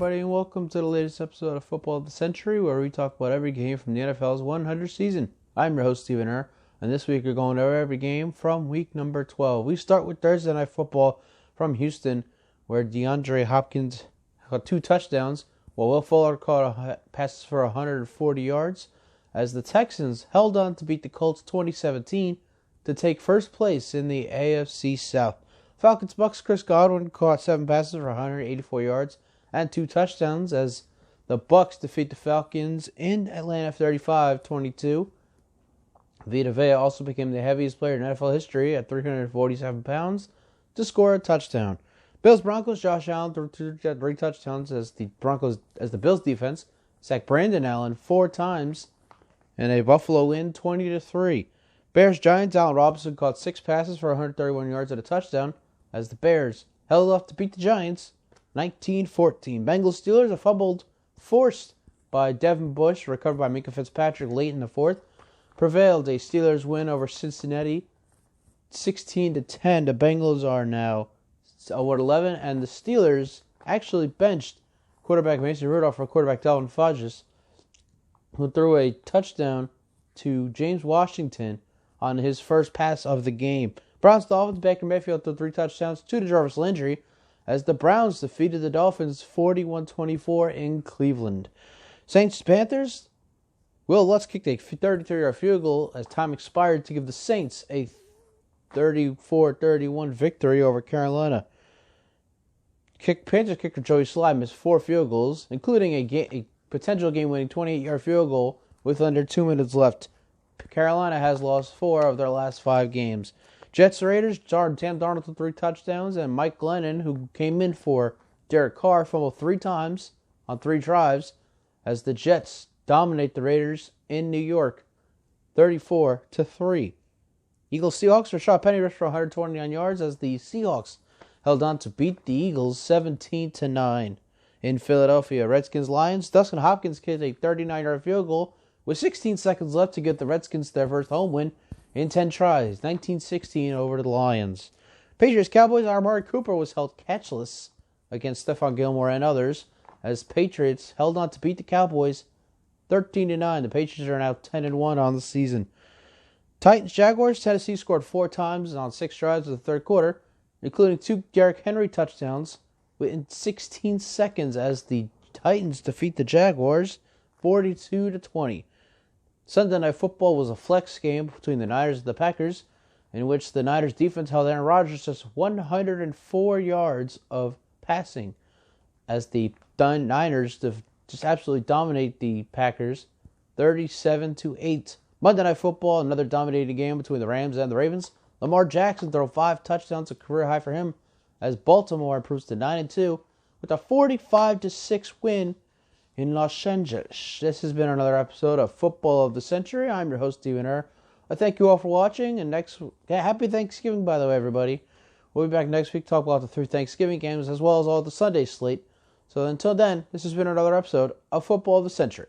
Everybody, and welcome to the latest episode of Football of the Century, where we talk about every game from the NFL's 100th season. I'm your host, Stephen Err, and this week we're going over every game from week number 12. We start with Thursday Night Football from Houston, where DeAndre Hopkins got 2 touchdowns, while Will Fuller caught passes for 140 yards, as the Texans held on to beat the Colts 2017 to take first place in the AFC South. Falcons-Bucks, Chris Godwin caught 7 passes for 184 yards and 2 touchdowns as the Bucks defeat the Falcons in Atlanta 35-22. Vita Vea also became the heaviest player in NFL history at 347 pounds to score a touchdown. Bills-Broncos, Josh Allen threw 3 touchdowns as the Bills defense sacked Brandon Allen 4 times in a Buffalo win 20-3. Bears-Giants, Allen Robinson caught 6 passes for 131 yards and a touchdown as the Bears held off to beat the Giants 19-14. Bengals-Steelers, a fumbled forced by Devin Bush, recovered by Minkah Fitzpatrick late in the fourth, prevailed a Steelers win over Cincinnati 16-10. The Bengals are now 11, and the Steelers actually benched quarterback Mason Rudolph for quarterback Delvin Hodges, who threw a touchdown to James Washington on his first pass of the game. Browns-Dolphins, Baker Mayfield threw 3 touchdowns, 2 to Jarvis Landry, as the Browns defeated the Dolphins 41-24 in Cleveland. Saints-Panthers, Will Lutz kicked a 33-yard field goal as time expired to give the Saints a 34-31 victory over Carolina. Panthers kicker Joey Slye missed 4 field goals, including a potential game-winning 28-yard field goal with under 2 minutes left. Carolina has lost 4 of their last 5 games. Jets-Raiders, Sam Darnold with 3 touchdowns, and Mike Glennon, who came in for Derek Carr, fumbled 3 times on 3 drives as the Jets dominate the Raiders in New York 34-3. Eagles-Seahawks, Rashad Penny rushed for 129 yards as the Seahawks held on to beat the Eagles 17-9. In Philadelphia, Redskins-Lions, Dustin Hopkins kicked a 39-yard field goal with 16 seconds left to get the Redskins their first home win in 10 tries, 19-16 over the Lions. Patriots-Cowboys, Amari Cooper was held catchless against Stephon Gilmore and others as Patriots held on to beat the Cowboys 13-9. The Patriots are now 10-1 on the season. Titans-Jaguars, Tennessee scored 4 times on 6 drives in the third quarter, including 2 Derrick Henry touchdowns within 16 seconds as the Titans defeat the Jaguars 42-20. Sunday Night Football was a flex game between the Niners and the Packers, in which the Niners defense held Aaron Rodgers just 104 yards of passing, as the Niners just absolutely dominate the Packers 37-8. Monday Night Football, another dominating game between the Rams and the Ravens. Lamar Jackson threw 5 touchdowns, a career high for him, as Baltimore improves to 9-2 with a 45-6 win in Los Angeles. This has been another episode of Football of the Century. I'm your host, Stephen Err. I thank you all for watching, and happy Thanksgiving, by the way, everybody. We'll be back next week to talk about the 3 Thanksgiving games as well as all the Sunday slate. So until then, this has been another episode of Football of the Century.